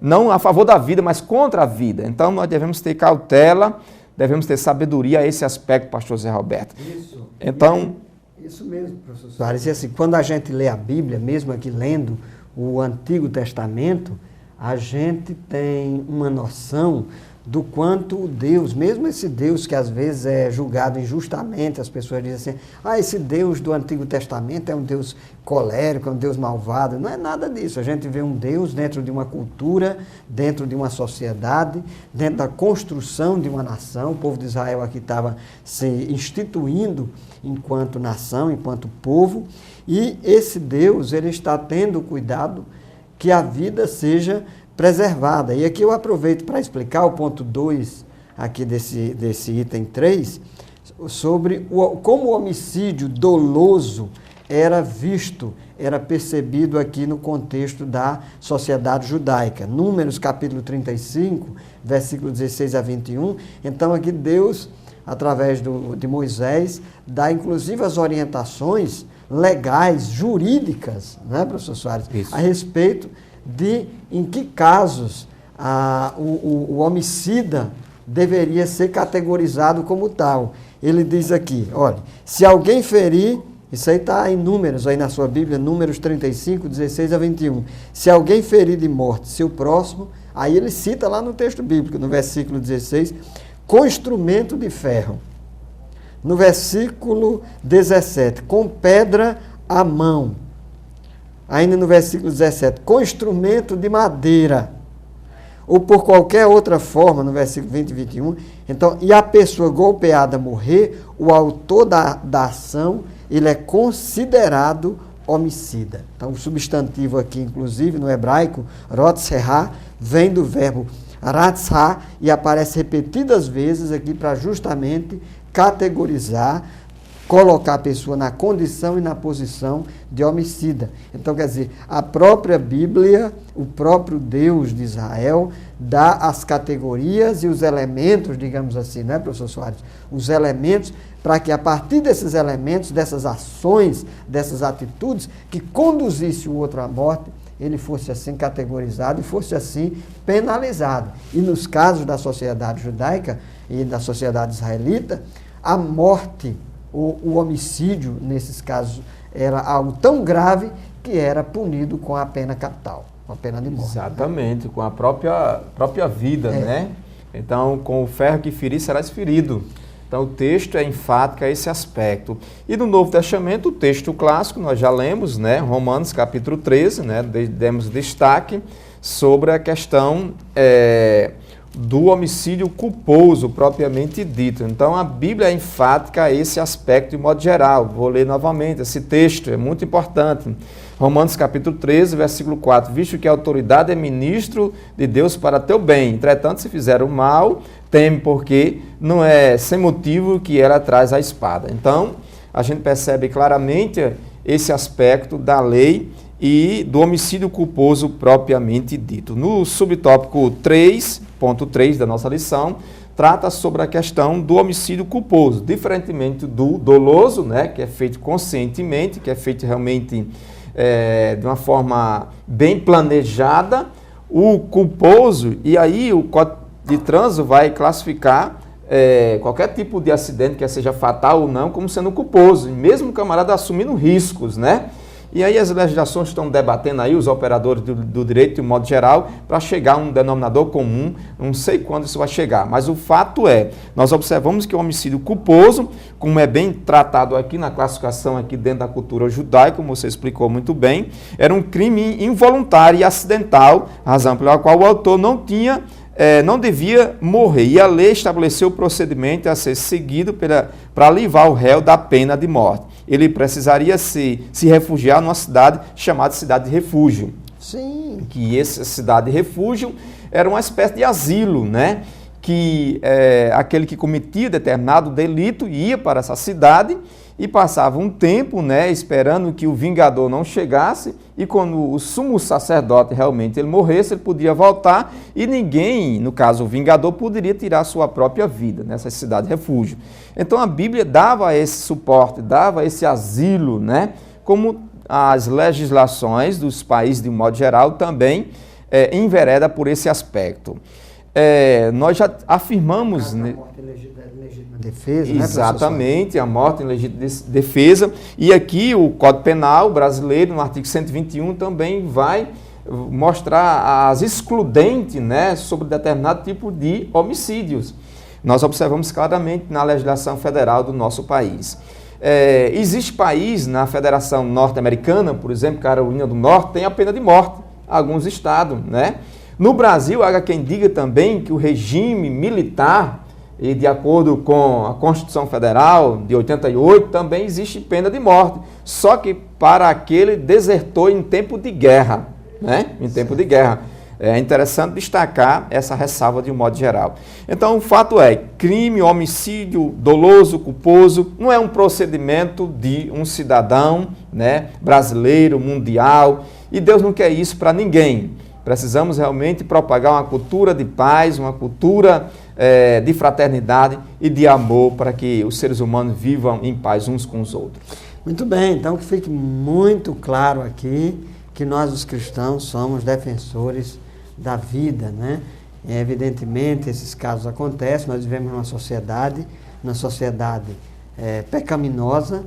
não a favor da vida, mas contra a vida. Então, nós devemos ter cautela, devemos ter sabedoria a esse aspecto, pastor Zé Roberto. Isso. Então, isso mesmo, professor Soares. E assim, quando a gente lê a Bíblia, mesmo aqui lendo o Antigo Testamento, a gente tem uma noção do quanto Deus, mesmo esse Deus que às vezes é julgado injustamente, as pessoas dizem assim, esse Deus do Antigo Testamento é um Deus colérico, é um Deus malvado. Não é nada disso. A gente vê um Deus dentro de uma cultura, dentro de uma sociedade, dentro da construção de uma nação. O povo de Israel aqui estava se instituindo enquanto nação, enquanto povo, e esse Deus, ele está tendo cuidado que a vida seja preservada. E aqui eu aproveito para explicar o ponto 2 aqui desse item 3, sobre como o homicídio doloso era visto, era percebido aqui no contexto da sociedade judaica. Números capítulo 35, versículo 16 a 21. Então aqui Deus, através de Moisés, dá inclusive as orientações legais, jurídicas, né, professor Soares? Isso. A respeito de em que casos o homicida deveria ser categorizado como tal. Ele diz aqui, olha, se alguém ferir, isso aí está em Números, aí na sua Bíblia, Números 35, 16 a 21. Se alguém ferir de morte seu próximo, aí ele cita lá no texto bíblico, no versículo 16, com instrumento de ferro. No versículo 17, com pedra à mão. Ainda no versículo 17, com instrumento de madeira, ou por qualquer outra forma, no versículo 20 e 21, então, e a pessoa golpeada morrer, o autor da ação, ele é considerado homicida. Então, o substantivo aqui, inclusive, no hebraico, rotzerá, vem do verbo ratzá, e aparece repetidas vezes aqui para justamente categorizar, colocar a pessoa na condição e na posição de homicida. Então, quer dizer, a própria Bíblia, o próprio Deus de Israel, dá as categorias e os elementos, digamos assim, né, professor Soares? Os elementos para que, a partir desses elementos, dessas ações, dessas atitudes, que conduzisse o outro à morte, ele fosse assim categorizado e fosse assim penalizado. E nos casos da sociedade judaica e da sociedade israelita, a morte, o homicídio, nesses casos, era algo tão grave que era punido com a pena capital, com a pena de morte. Exatamente, né? Com a própria vida, né? Então, com o ferro que ferir, serás ferido. Então, o texto é enfático a esse aspecto. E no Novo Testamento, o texto clássico, nós já lemos, né? Romanos, capítulo 13, né? Demos destaque sobre a questão do homicídio culposo, propriamente dito. Então, a Bíblia é enfática a esse aspecto de modo geral. Vou ler novamente esse texto, é muito importante. Romanos capítulo 13, versículo 4. Visto que a autoridade é ministro de Deus para teu bem. Entretanto, se fizer o mal, teme, porque não é sem motivo que ela traz a espada. Então, a gente percebe claramente esse aspecto da lei e do homicídio culposo propriamente dito. No subtópico 3.3 da nossa lição, trata sobre a questão do homicídio culposo, diferentemente do doloso, né, que é feito conscientemente, que é feito realmente de uma forma bem planejada. O culposo, e aí o Código de Trânsito vai classificar qualquer tipo de acidente, quer seja fatal ou não, como sendo culposo, mesmo o camarada assumindo riscos, né? E aí as legislações estão debatendo aí, os operadores do direito de um modo geral, para chegar a um denominador comum, não sei quando isso vai chegar, mas o fato é, nós observamos que o homicídio culposo, como é bem tratado aqui na classificação aqui dentro da cultura judaica, como você explicou muito bem, era um crime involuntário e acidental, razão pela qual o autor não devia morrer. E a lei estabeleceu o procedimento a ser seguido para livrar o réu da pena de morte. Ele precisaria se refugiar numa cidade chamada Cidade de Refúgio. Sim. Que essa Cidade de Refúgio era uma espécie de asilo, né? Que aquele que cometia determinado delito ia para essa cidade e passava um tempo, né, esperando que o vingador não chegasse, e quando o sumo sacerdote realmente ele morresse, ele podia voltar e ninguém, no caso o vingador, poderia tirar a sua própria vida nessa cidade de refúgio. Então a Bíblia dava esse suporte, dava esse asilo, né, como as legislações dos países de um modo geral também envereda por esse aspecto. Nós já afirmamos... Defesa, exatamente, né, a morte em legítima defesa. E aqui o Código Penal brasileiro, no artigo 121, também vai mostrar as excludentes, né, sobre determinado tipo de homicídios. Nós observamos claramente na legislação federal do nosso país. Existe país na Federação Norte-Americana, por exemplo, Carolina do Norte, tem a pena de morte, alguns estados, né? No Brasil, há quem diga também que o regime militar, e de acordo com a Constituição Federal de 88, também existe pena de morte, só que para aquele desertor em tempo de guerra, né? Em tempo de guerra. É interessante destacar essa ressalva de um modo geral. Então, o fato é, crime, homicídio, doloso, culposo, não é um procedimento de um cidadão, né, brasileiro, mundial, e Deus não quer isso para ninguém. Precisamos realmente propagar uma cultura de paz, uma cultura de fraternidade e de amor para que os seres humanos vivam em paz uns com os outros. Muito bem, então que fique muito claro aqui que nós os cristãos somos defensores da vida, né? Evidentemente esses casos acontecem, nós vivemos numa sociedade pecaminosa,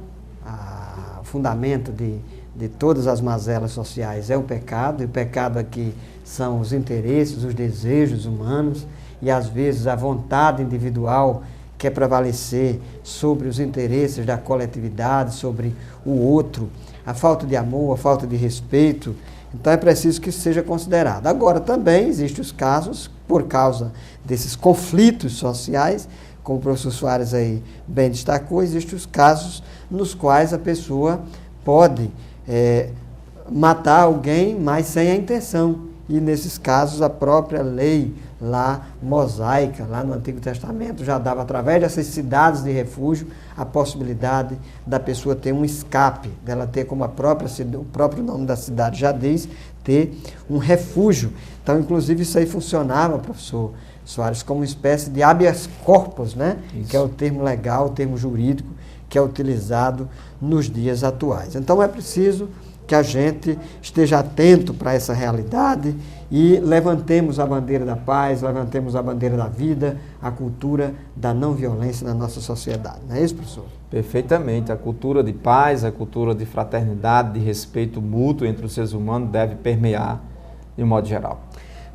o fundamento de todas as mazelas sociais é o pecado, e o pecado aqui são os interesses, os desejos humanos, e às vezes a vontade individual quer prevalecer sobre os interesses da coletividade, sobre o outro, a falta de amor, a falta de respeito. Então é preciso que isso seja considerado. Agora também existem os casos, por causa desses conflitos sociais, como o professor Soares aí bem destacou, existem os casos nos quais a pessoa pode matar alguém, mas sem a intenção. E nesses casos a própria lei lá mosaica, lá no Antigo Testamento, já dava através dessas cidades de refúgio a possibilidade da pessoa ter um escape, dela ter, como o próprio nome da cidade já diz, ter um refúgio. Então, inclusive, isso aí funcionava, professor Soares, como uma espécie de habeas corpus, né? Que é o termo legal, o termo jurídico, que é utilizado nos dias atuais. Então, é preciso que a gente esteja atento para essa realidade e levantemos a bandeira da paz, levantemos a bandeira da vida, a cultura da não violência na nossa sociedade. Não é isso, professor? Perfeitamente. A cultura de paz, a cultura de fraternidade, de respeito mútuo entre os seres humanos deve permear de um modo geral.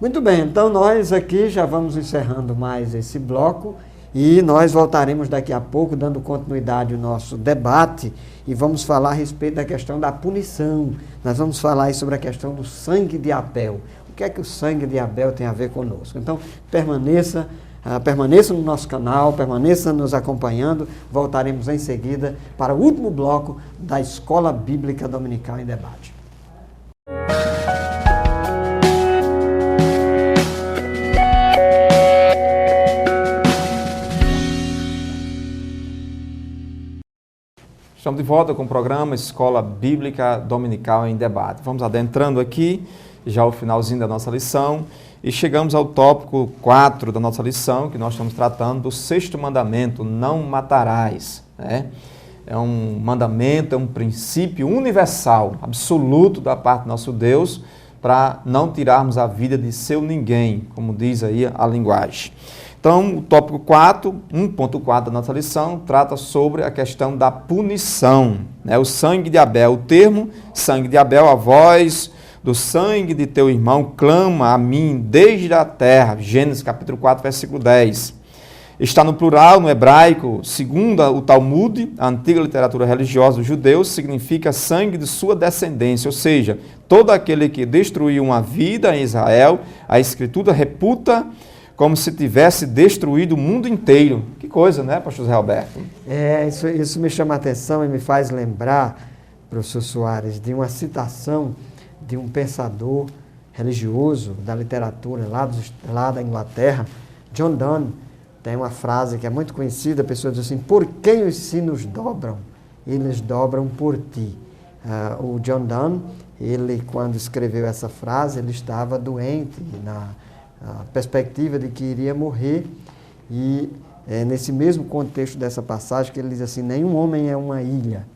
Muito bem, então nós aqui já vamos encerrando mais esse bloco e nós voltaremos daqui a pouco dando continuidade ao nosso debate e vamos falar a respeito da questão da punição. Nós vamos falar aí sobre a questão do sangue de Abel. O que é que o sangue de Abel tem a ver conosco? Então, permaneça no nosso canal, permaneça nos acompanhando. Voltaremos em seguida para o último bloco da Escola Bíblica Dominical em Debate. Estamos de volta com o programa Escola Bíblica Dominical em Debate. Vamos adentrando aqui, já ao finalzinho da nossa lição, e chegamos ao tópico 4 da nossa lição, que nós estamos tratando do 6º mandamento, não matarás. Né? É um mandamento, é um princípio universal, absoluto da parte do nosso Deus, para não tirarmos a vida de seu ninguém, como diz aí a linguagem. Então, o tópico 4, 1.4 da nossa lição, trata sobre a questão da punição. Né? O sangue de Abel, o termo sangue de Abel, a voz do sangue de teu irmão clama a mim desde a terra. Gênesis capítulo 4, versículo 10. Está no plural, no hebraico, segundo o Talmud, a antiga literatura religiosa dos judeus, significa sangue de sua descendência, ou seja, todo aquele que destruiu uma vida em Israel, a Escritura reputa como se tivesse destruído o mundo inteiro. Que coisa, né, pastor Zé Roberto? Isso me chama a atenção e me faz lembrar, professor Soares, de uma citação de um pensador religioso da literatura lá da Inglaterra, John Donne. Tem uma frase que é muito conhecida, a pessoa diz assim: por quem os sinos dobram? Eles dobram por ti. O John Donne, ele quando escreveu essa frase, ele estava doente, na perspectiva de que iria morrer, e nesse mesmo contexto dessa passagem que ele diz assim: nenhum homem é uma ilha.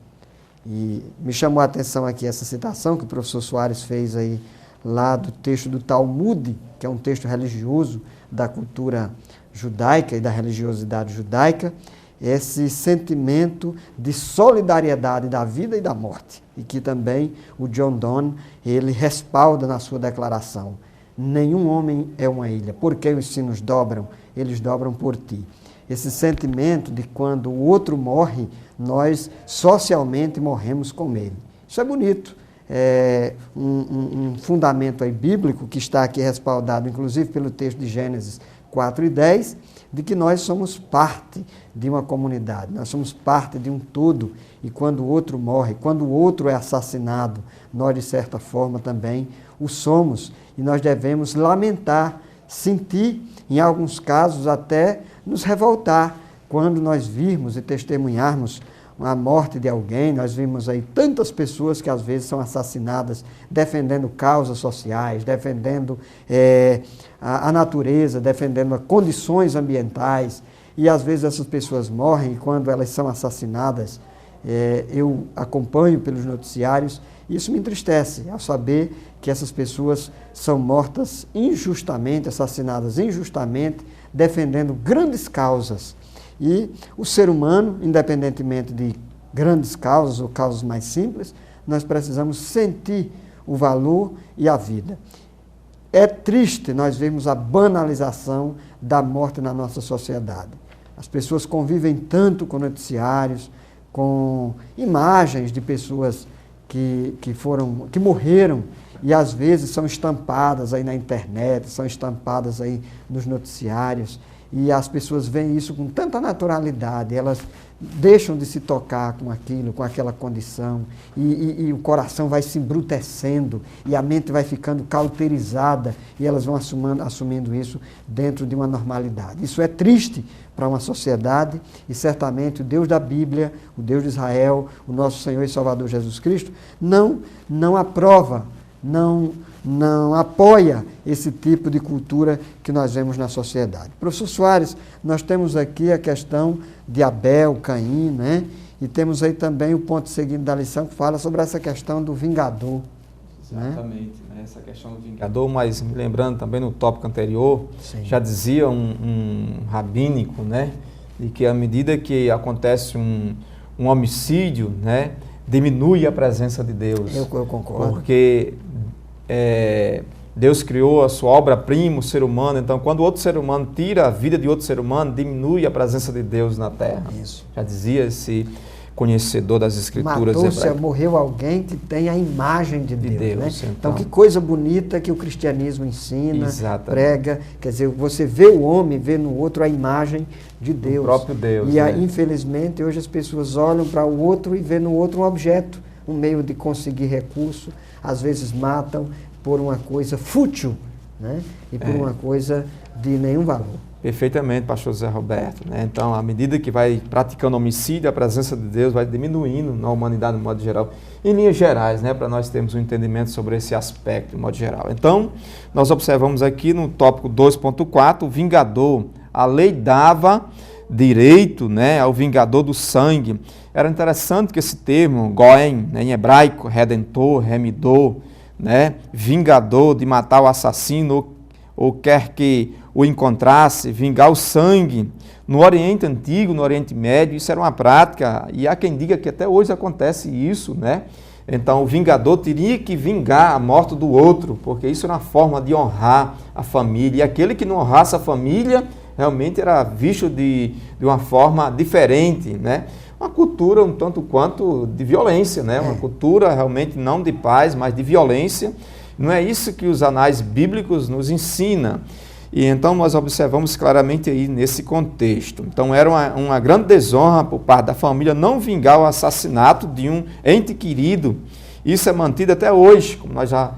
E me chamou a atenção aqui essa citação que o professor Soares fez aí lá do texto do Talmud, que é um texto religioso da cultura judaica e da religiosidade judaica, esse sentimento de solidariedade da vida e da morte, e que também o John Donne, ele respalda na sua declaração: nenhum homem é uma ilha, por quem os sinos dobram, eles dobram por ti. Esse sentimento de quando o outro morre, nós socialmente morremos com ele. Isso é bonito. É um fundamento aí bíblico que está aqui respaldado, inclusive pelo texto de Gênesis 4 e 10, de que nós somos parte de uma comunidade, nós somos parte de um todo, e quando o outro morre, quando o outro é assassinado, nós de certa forma também o somos, e nós devemos lamentar, sentir, em alguns casos até nos revoltar, quando nós virmos e testemunharmos a morte de alguém. Nós vimos aí tantas pessoas que às vezes são assassinadas defendendo causas sociais, defendendo a natureza, defendendo condições ambientais, e às vezes essas pessoas morrem, e quando elas são assassinadas, eu acompanho pelos noticiários, e isso me entristece, ao saber que essas pessoas são mortas injustamente, assassinadas injustamente, defendendo grandes causas. E o ser humano, independentemente de grandes causas ou causas mais simples, nós precisamos sentir o valor e a vida. É triste nós vermos a banalização da morte na nossa sociedade. As pessoas convivem tanto com noticiários, com imagens de pessoas que morreram, e às vezes são estampadas aí na internet, são estampadas aí nos noticiários, e as pessoas veem isso com tanta naturalidade, elas deixam de se tocar com aquilo, com aquela condição, e o coração vai se embrutecendo, e a mente vai ficando cauterizada, e elas vão assumindo isso dentro de uma normalidade. Isso é triste para uma sociedade, e certamente o Deus da Bíblia, o Deus de Israel, o nosso Senhor e Salvador Jesus Cristo, não aprova, não apoia esse tipo de cultura que nós vemos na sociedade. Professor Soares, nós temos aqui a questão de Abel, Caim, né? E temos aí também o ponto seguinte da lição que fala sobre essa questão do vingador. Exatamente, né? Essa questão do vingador, mas me lembrando também no tópico anterior, sim, já dizia um rabínico, né, de que à medida que acontece um homicídio, né, diminui a presença de Deus. Eu concordo. Porque Deus criou a sua obra-prima, o ser humano, então quando outro ser humano tira a vida de outro ser humano, diminui a presença de Deus na terra. Isso. Já dizia esse conhecedor das Escrituras hebraicas. Morreu alguém que tem a imagem de Deus, né? Então, que coisa bonita que o cristianismo ensina, exatamente, prega. Quer dizer, você vê o homem, vê no outro a imagem de Deus. O próprio Deus. E infelizmente hoje as pessoas olham para o outro e vê no outro um objeto, um meio de conseguir recurso, às vezes matam por uma coisa fútil, né? E por uma coisa de nenhum valor. Perfeitamente, pastor Zé Roberto, né? Então, à medida que vai praticando homicídio, a presença de Deus vai diminuindo na humanidade, no modo geral, em linhas gerais, né? Para nós termos um entendimento sobre esse aspecto, de modo geral. Então, nós observamos aqui no tópico 2.4, o vingador. A lei dava direito, né, ao vingador do sangue. Era interessante que esse termo, goem, né, em hebraico, redentor, remidor, né, vingador de matar o assassino ou quer que o encontrasse, vingar o sangue. No Oriente Antigo, no Oriente Médio, isso era uma prática, e há quem diga que até hoje acontece isso, né? Então, o vingador teria que vingar a morte do outro, porque isso era uma forma de honrar a família, e aquele que não honrasse a família, realmente era visto de uma forma diferente, né? Uma cultura um tanto quanto de violência, né? Uma cultura realmente não de paz, mas de violência. Não é isso que os anais bíblicos nos ensinam. E então nós observamos claramente aí nesse contexto. Então era uma grande desonra por parte da família não vingar o assassinato de um ente querido. Isso é mantido até hoje, como nós já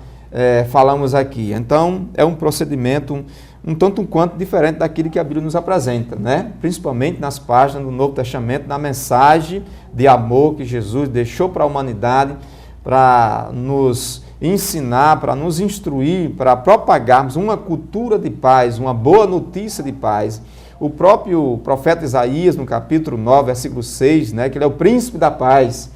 falamos aqui. Então é um procedimento um tanto quanto diferente daquilo que a Bíblia nos apresenta, né? Principalmente nas páginas do Novo Testamento, na mensagem de amor que Jesus deixou para a humanidade, para nos ensinar, para nos instruir, para propagarmos uma cultura de paz, uma boa notícia de paz. O próprio profeta Isaías, no capítulo 9, versículo 6, né, que ele é o príncipe da paz,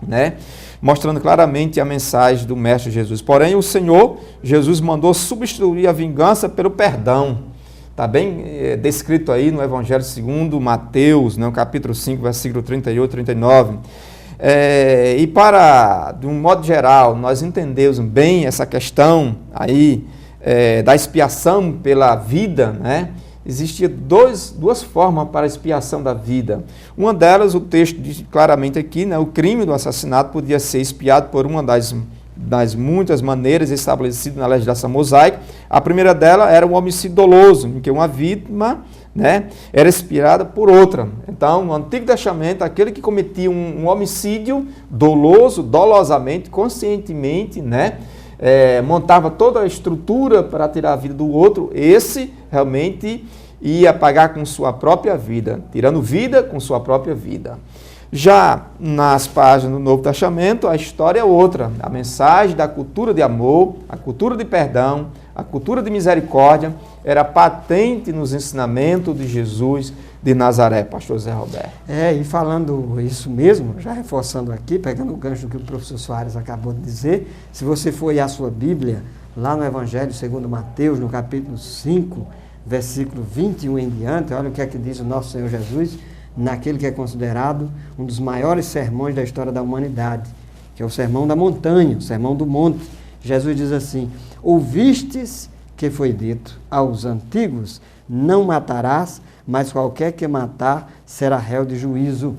né, mostrando claramente a mensagem do Mestre Jesus. Porém, o Senhor Jesus mandou substituir a vingança pelo perdão. Está bem descrito aí no Evangelho segundo Mateus, no capítulo 5, versículo 38 e 39. E para, de um modo geral, nós entendermos bem essa questão aí da expiação pela vida, né? Existia duas formas para a expiação da vida. Uma delas, o texto diz claramente aqui, né? O crime do assassinato podia ser expiado por uma das muitas maneiras estabelecidas na legislação mosaica. A primeira dela era o homicídio doloso, em que uma vítima, né, era expiada por outra. Então, no Antigo Testamento, aquele que cometia um homicídio doloso, dolosamente, conscientemente, né, montava toda a estrutura para tirar a vida do outro, esse realmente ia pagar com sua própria vida, tirando vida com sua própria vida. Já nas páginas do Novo Testamento, a história é outra. A mensagem da cultura de amor, a cultura de perdão, a cultura de misericórdia era patente nos ensinamentos de Jesus de Nazaré, pastor Zé Roberto. E falando isso mesmo, já reforçando aqui, pegando o gancho que o professor Soares acabou de dizer, se você for ir à sua Bíblia, lá no Evangelho segundo Mateus, no capítulo 5, versículo 21 em diante, olha o que é que diz o nosso Senhor Jesus, naquele que é considerado um dos maiores sermões da história da humanidade, que é o Sermão da Montanha, o Sermão do Monte. Jesus diz assim: ouvistes que foi dito aos antigos, não matarás, mas qualquer que matar será réu de juízo.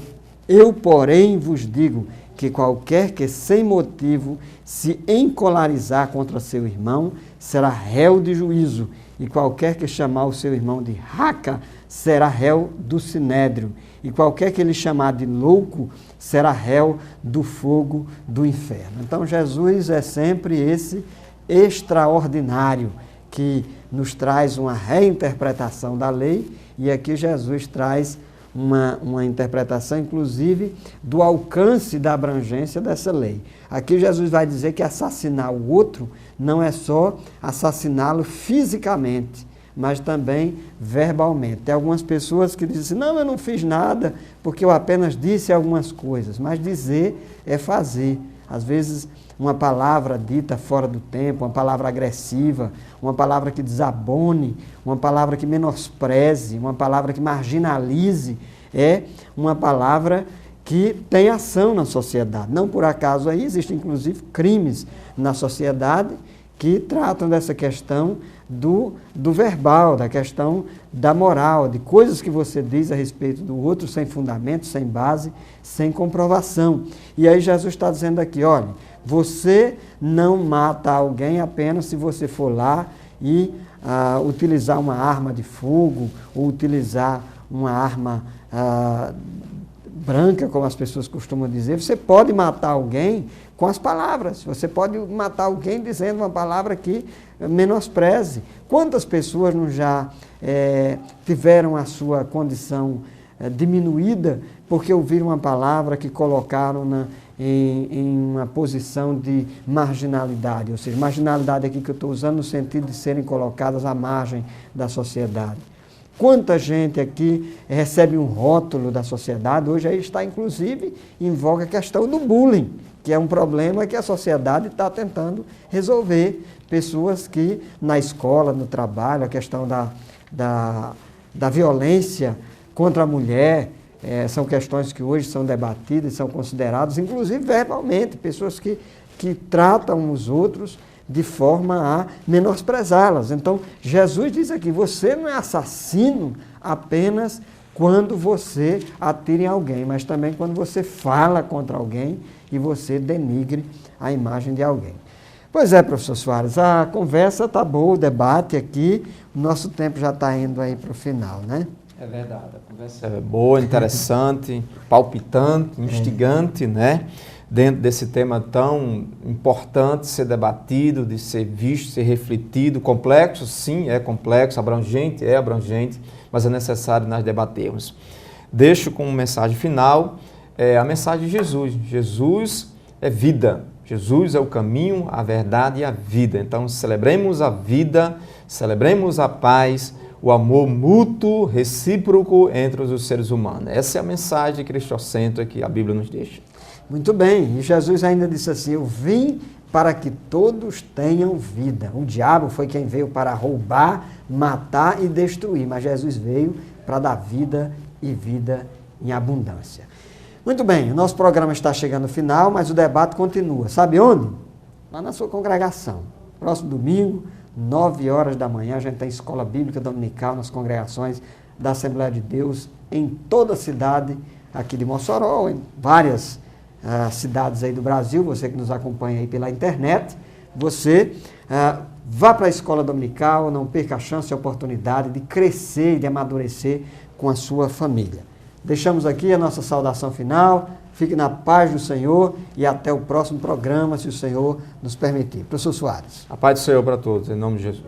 Eu, porém, vos digo que qualquer que sem motivo se encolarizar contra seu irmão será réu de juízo, e qualquer que chamar o seu irmão de raca será réu do sinédrio, e qualquer que ele chamar de louco será réu do fogo do inferno. Então Jesus é sempre esse extraordinário que nos traz uma reinterpretação da lei, e aqui Jesus traz uma interpretação, inclusive, do alcance da abrangência dessa lei. Aqui Jesus vai dizer que assassinar o outro não é só assassiná-lo fisicamente, mas também verbalmente. Tem algumas pessoas que dizem assim, não, eu não fiz nada, porque eu apenas disse algumas coisas. Mas dizer é fazer. Às vezes, uma palavra dita fora do tempo, uma palavra agressiva, uma palavra que desabone, uma palavra que menospreze, uma palavra que marginalize, é uma palavra que tem ação na sociedade. Não por acaso aí existem, inclusive, crimes na sociedade que tratam dessa questão do verbal, da questão da moral, de coisas que você diz a respeito do outro sem fundamento, sem base, sem comprovação. E aí Jesus está dizendo aqui, olha, você não mata alguém apenas se você for lá e utilizar uma arma de fogo ou utilizar uma arma branca, como as pessoas costumam dizer. Você pode matar alguém com as palavras. Você pode matar alguém dizendo uma palavra que menospreze. Quantas pessoas não já tiveram a sua condição diminuída porque ouviram uma palavra que colocaram em uma posição de marginalidade, ou seja, marginalidade aqui que eu estou usando no sentido de serem colocadas à margem da sociedade. Quanta gente aqui recebe um rótulo da sociedade, hoje aí está inclusive em voga a questão do bullying, que é um problema que a sociedade está tentando resolver. Pessoas que na escola, no trabalho, a questão da violência contra a mulher, são questões que hoje são debatidas, são consideradas, inclusive verbalmente, pessoas que tratam os outros de forma a menosprezá-las. Então, Jesus diz aqui, você não é assassino apenas quando você atira em alguém, mas também quando você fala contra alguém e você denigre a imagem de alguém. Pois é, professor Soares, a conversa está boa, o debate aqui, o nosso tempo já está indo aí para o final, né? É verdade, a conversa é boa, interessante, palpitante, instigante, né? Dentro desse tema tão importante, ser debatido, de ser visto, ser refletido, complexo, sim, é complexo, abrangente, mas é necessário nós debatermos. Deixo como mensagem final a mensagem de Jesus. Jesus é vida, Jesus é o caminho, a verdade e a vida. Então, celebremos a vida, celebremos a paz, o amor mútuo, recíproco entre os seres humanos. Essa é a mensagem cristocêntrica que a Bíblia nos deixa. Muito bem, e Jesus ainda disse assim, eu vim para que todos tenham vida. O diabo foi quem veio para roubar, matar e destruir, mas Jesus veio para dar vida e vida em abundância. Muito bem, o nosso programa está chegando ao final, mas o debate continua. Sabe onde? Lá na sua congregação. Próximo domingo, 9 horas da manhã, a gente tem escola bíblica dominical nas congregações da Assembleia de Deus em toda a cidade aqui de Mossoró, em várias cidades aí do Brasil, você que nos acompanha aí pela internet, você vá para a escola dominical, não perca a chance e a oportunidade de crescer e de amadurecer com a sua família. Deixamos aqui a nossa saudação final, fique na paz do Senhor e até o próximo programa, se o Senhor nos permitir. Professor Soares. A paz do Senhor para todos, em nome de Jesus.